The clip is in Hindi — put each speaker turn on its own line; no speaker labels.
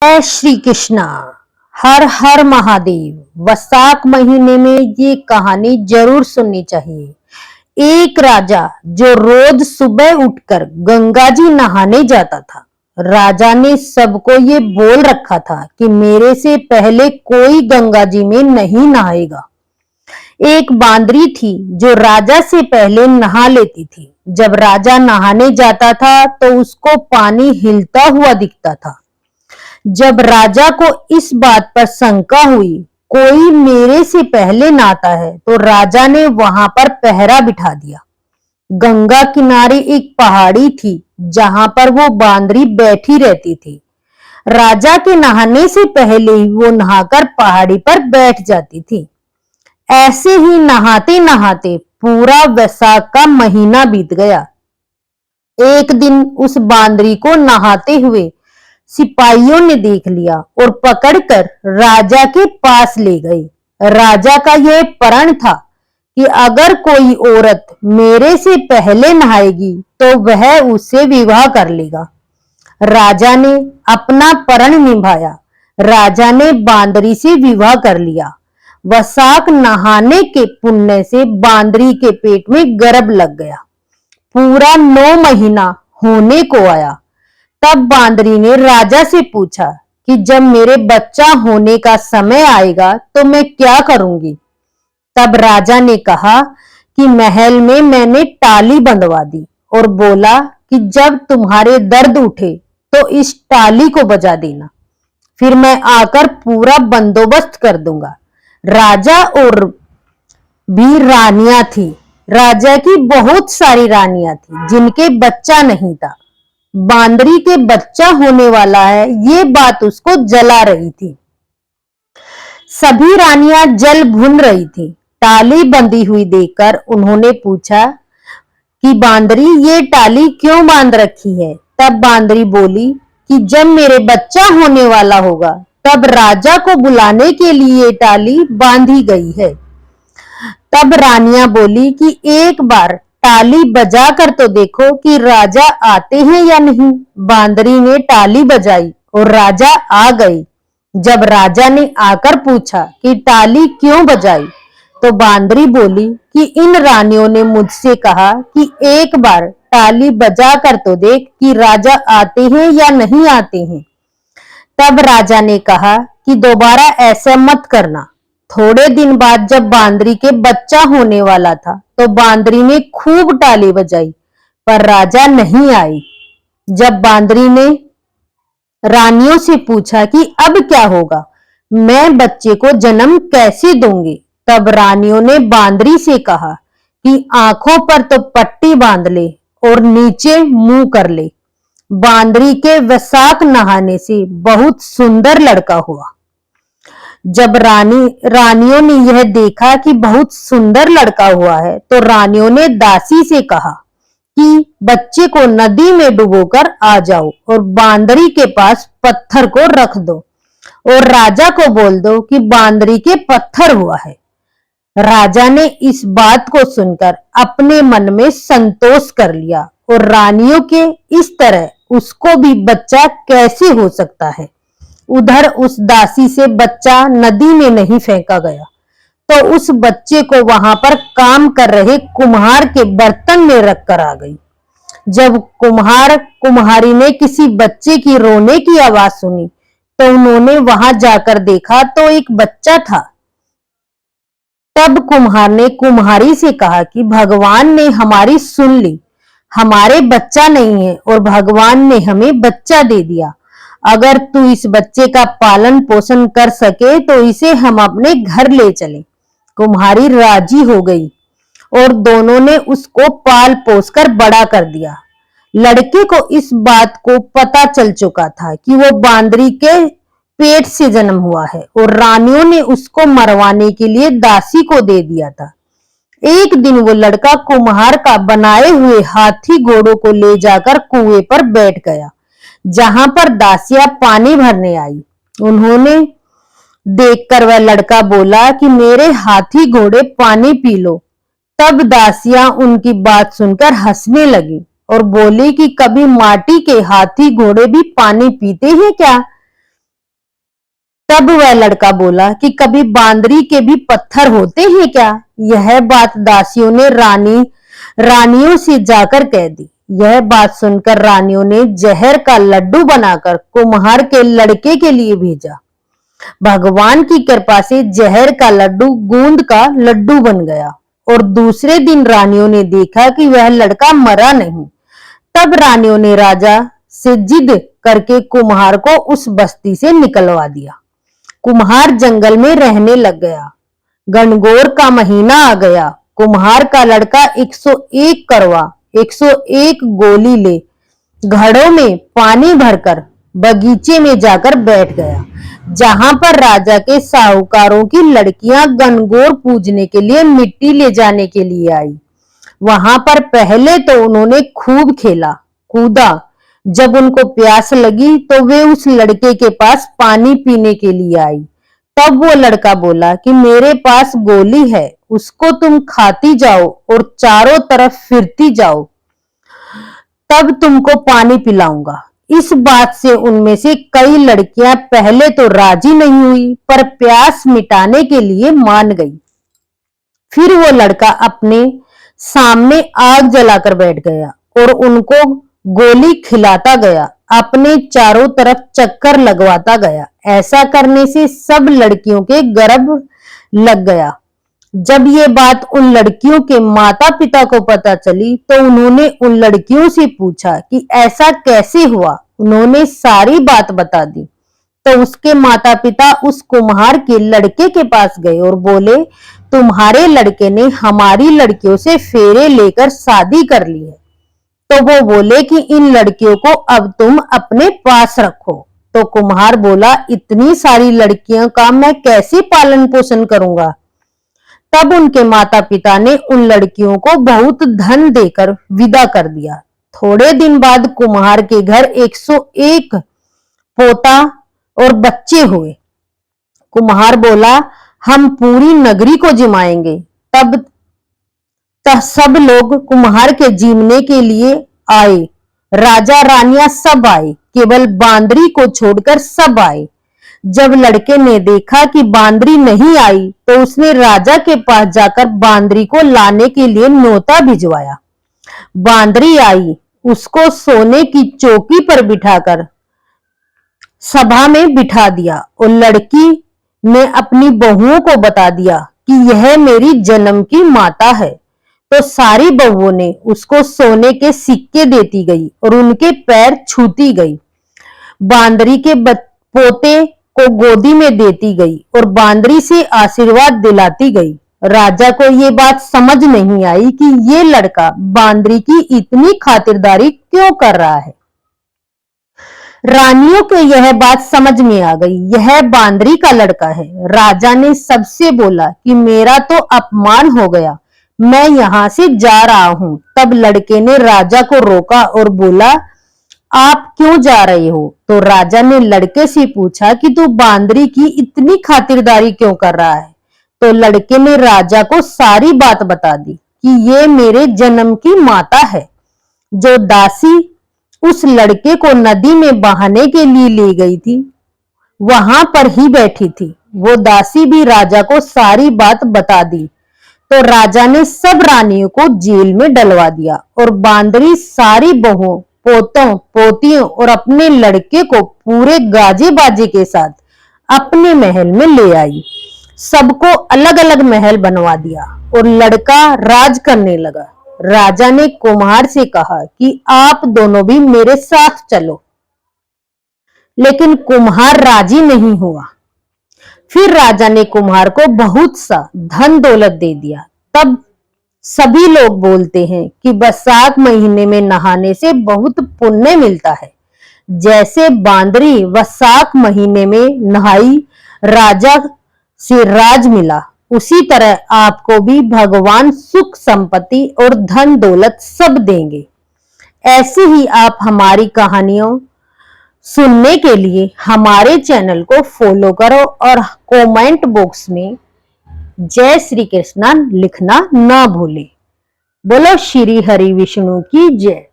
जय श्री कृष्णा। हर हर महादेव। वैशाख महीने में ये कहानी जरूर सुननी चाहिए। एक राजा जो रोज सुबह उठकर गंगा जी नहाने जाता था। राजा ने सबको ये बोल रखा था कि मेरे से पहले कोई गंगा जी में नहीं नहाएगा। एक बांदरी थी जो राजा से पहले नहा लेती थी। जब राजा नहाने जाता था तो उसको पानी हिलता हुआ दिखता था। जब राजा को इस बात पर शंका हुई कोई मेरे से पहले नहाता है तो राजा ने वहां पर पहरा बिठा दिया। गंगा किनारे एक पहाड़ी थी जहां पर वो बांदरी बैठी रहती थी। राजा के नहाने से पहले ही वो नहाकर पहाड़ी पर बैठ जाती थी। ऐसे ही नहाते नहाते पूरा वैशाख का महीना बीत गया। एक दिन उस बांदरी को नहाते हुए सिपाहियों ने देख लिया और पकड़कर राजा के पास ले गए। राजा का यह प्रण था कि अगर कोई औरत मेरे से पहले नहाएगी तो वह उससे विवाह कर लेगा। राजा ने अपना प्रण निभाया। राजा ने बांदरी से विवाह कर लिया। वैशाख नहाने के पुण्य से बांदरी के पेट में गर्भ लग गया। पूरा 9 महीना होने को आया। तब बांदरी ने राजा से पूछा कि जब मेरे बच्चा होने का समय आएगा तो मैं क्या करूंगी। तब राजा ने कहा कि महल में मैंने टाली बंधवा दी और बोला कि जब तुम्हारे दर्द उठे तो इस टाली को बजा देना, फिर मैं आकर पूरा बंदोबस्त कर दूंगा। राजा और भी रानियां थी। राजा की बहुत सारी रानियां थी जिनके बच्चा नहीं था। बांदरी के बच्चा होने वाला है ये बात उसको जला रही थी। सभी रानियां जल भून रही थी। टाली बंधी हुई देखकर उन्होंने पूछा कि बांदरी ये टाली क्यों बांध रखी है। तब बांदरी बोली कि जब मेरे बच्चा होने वाला होगा तब राजा को बुलाने के लिए ये टाली बांधी गई है। तब रानियां बोली कि एक बार टाली बजा कर तो देखो कि राजा आते हैं या नहीं। बांदरी ने टाली बजाई और राजा आ गए। जब राजा ने आकर पूछा कि टाली क्यों बजाई तो बांदरी बोली कि इन रानियों ने मुझसे कहा कि एक बार टाली बजा कर तो देख कि राजा आते हैं या नहीं आते हैं। तब राजा ने कहा कि दोबारा ऐसा मत करना। थोड़े दिन बाद जब बांदरी के बच्चा होने वाला था तो बांदरी ने खूब टाली बजाई पर राजा नहीं आई। जब बांदरी ने रानियों से पूछा कि अब क्या होगा, मैं बच्चे को जन्म कैसे दूंगी। तब रानियों ने बांदरी से कहा कि आंखों पर तो पट्टी बांध ले और नीचे मुंह कर ले। बांदरी के वैशाख नहाने से बहुत सुंदर लड़का हुआ। जब रानियों ने यह देखा कि बहुत सुंदर लड़का हुआ है तो रानियों ने दासी से कहा कि बच्चे को नदी में डुबोकर आ जाओ और बांदरी के पास पत्थर को रख दो और राजा को बोल दो कि बांदरी के पत्थर हुआ है। राजा ने इस बात को सुनकर अपने मन में संतोष कर लिया और रानियों के इस तरह उसको भी बच्चा कैसे हो सकता है। उधर उस दासी से बच्चा नदी में नहीं फेंका गया तो उस बच्चे को वहां पर काम कर रहे कुम्हार के बर्तन में रखकर आ गई। जब कुम्हारी ने किसी बच्चे की रोने की आवाज सुनी तो उन्होंने वहां जाकर देखा तो एक बच्चा था। तब कुम्हार ने कुम्हारी से कहा कि भगवान ने हमारी सुन ली, हमारे बच्चा नहीं है और भगवान ने हमें बच्चा दे दिया। अगर तू इस बच्चे का पालन पोषण कर सके तो इसे हम अपने घर ले चले। कुम्हारी राजी हो गई और दोनों ने उसको पाल पोस कर बड़ा कर दिया। लड़के को इस बात को पता चल चुका था कि वो बांदरी के पेट से जन्म हुआ है और रानियों ने उसको मरवाने के लिए दासी को दे दिया था। एक दिन वो लड़का कुम्हार का बनाए हुए हाथी घोड़ों को ले जाकर कुएं पर बैठ गया जहां पर दासियां पानी भरने आई। उन्होंने देखकर वह लड़का बोला कि मेरे हाथी घोड़े पानी पी लो। तब दासियां उनकी बात सुनकर हंसने लगी और बोली कि कभी माटी के हाथी घोड़े भी पानी पीते हैं क्या। तब वह लड़का बोला कि कभी बांदरी के भी पत्थर होते हैं क्या? यह बात दासियों ने रानियों से जाकर कह दी। यह बात सुनकर रानियों ने जहर का लड्डू बनाकर कुम्हार के लड़के के लिए भेजा। भगवान की कृपा से जहर का लड्डू गूंद का लड्डू बन गया और दूसरे दिन रानियों ने देखा कि वह लड़का मरा नहीं। तब रानियों ने राजा से जिद करके कुम्हार को उस बस्ती से निकलवा दिया। कुम्हार जंगल में रहने लग गया। गणगौर का महीना आ गया। कुम्हार का लड़का 101 करवा 101 गोली ले घड़ों में पानी भरकर बगीचे में जाकर बैठ गया, जहां पर राजा के साहूकारों की लड़कियां गणगौर पूजने के लिए मिट्टी ले जाने के लिए आई। वहां पर पहले तो उन्होंने खूब खेला कूदा। जब उनको प्यास लगी तो वे उस लड़के के पास पानी पीने के लिए आई। तब वो लड़का बोला कि मेरे पास गोली है, उसको तुम खाती जाओ और चारों तरफ फिरती जाओ, तब तुमको पानी पिलाऊंगा। इस बात से उनमें से कई लड़कियां पहले तो राजी नहीं हुई, पर प्यास मिटाने के लिए मान गई। फिर वो लड़का अपने सामने आग जलाकर बैठ गया और उनको गोली खिलाता गया, अपने चारों तरफ चक्कर लगवाता गया। ऐसा करने से सब लड़कियों के गर्भ लग गया। जब ये बात उन लड़कियों के माता पिता को पता चली तो उन्होंने उन लड़कियों से पूछा कि ऐसा कैसे हुआ। उन्होंने सारी बात बता दी। तो उसके माता पिता उस कुम्हार के लड़के के पास गए और बोले, तुम्हारे लड़के ने हमारी लड़कियों से फेरे लेकर शादी कर ली है। तो वो बोले कि इन लड़कियों को अब तुम अपने पास रखो। तो कुम्हार बोला, इतनी सारी लड़कियों का मैं कैसे पालन पोषण करूंगा। तब उनके माता पिता ने उन लड़कियों को बहुत धन देकर विदा कर दिया। थोड़े दिन बाद कुम्हार के घर 101 पोता और बच्चे हुए। कुम्हार बोला, हम पूरी नगरी को जिमाएंगे। तब सब लोग कुम्हार के जीमने के लिए आए। राजा रानियां सब आए, केवल बांदरी को छोड़कर सब आए। जब लड़के ने देखा कि बांदरी नहीं आई तो उसने राजा के पास जाकर बांदरी को लाने के लिए न्योता भिजवाया। बांदरी आई, उसको सोने की चौकी पर बिठाकर सभा में बिठा दिया और लड़की ने अपनी बहुओं को बता दिया कि यह मेरी जन्म की माता है। तो सारी बहुओं ने उसको सोने के सिक्के देती गई और उनके पैर छूती गई। बांदरी के पोते को गोदी में देती गई और बांदरी से आशीर्वाद दिलाती गई। राजा को ये बात समझ नहीं आई कि ये लड़का बांदरी की इतनी खातिरदारी क्यों कर रहा है। रानियों को यह बात समझ में आ गई, यह बांदरी का लड़का है। राजा ने सबसे बोला कि मेरा तो अपमान हो गया, मैं यहां से जा रहा हूं। तब लड़के ने राजा को रोका और बोला, आप क्यों जा रहे हो? तो राजा ने लड़के से पूछा कि तू बांदरी की इतनी खातिरदारी क्यों कर रहा है? तो लड़के ने राजा को सारी बात बता दी कि ये मेरे जन्म की माता है। जो दासी उस लड़के को नदी में बहाने के लिए ले गई थी, वहां पर ही बैठी थी। वो दासी भी राजा को सारी बात बता दी। तो राजा ने सब रानियों को जेल में डलवा दिया और बांदरी सारी बहुओं, पोतों, पोतियों और अपने लड़के को पूरे गाजे बाजे के साथ अपने महल में ले आई। सबको अलग अलग महल बनवा दिया और लड़का राज करने लगा। राजा ने कुम्हार से कहा कि आप दोनों भी मेरे साथ चलो, लेकिन कुम्हार राजी नहीं हुआ। फिर राजा ने कुम्हार को बहुत सा धन दौलत दे दिया। तब सभी लोग बोलते हैं कि वैशाख महीने में नहाने से बहुत पुण्य मिलता है। जैसे बांदरी वैशाख महीने में नहाई, राजा से राज मिला, उसी तरह आपको भी भगवान सुख संपत्ति और धन दौलत सब देंगे। ऐसे ही आप हमारी कहानियों सुनने के लिए हमारे चैनल को फॉलो करो और कमेंट बॉक्स में जय श्री कृष्णा लिखना ना भूलें। बोलो श्री हरि विष्णु की जय।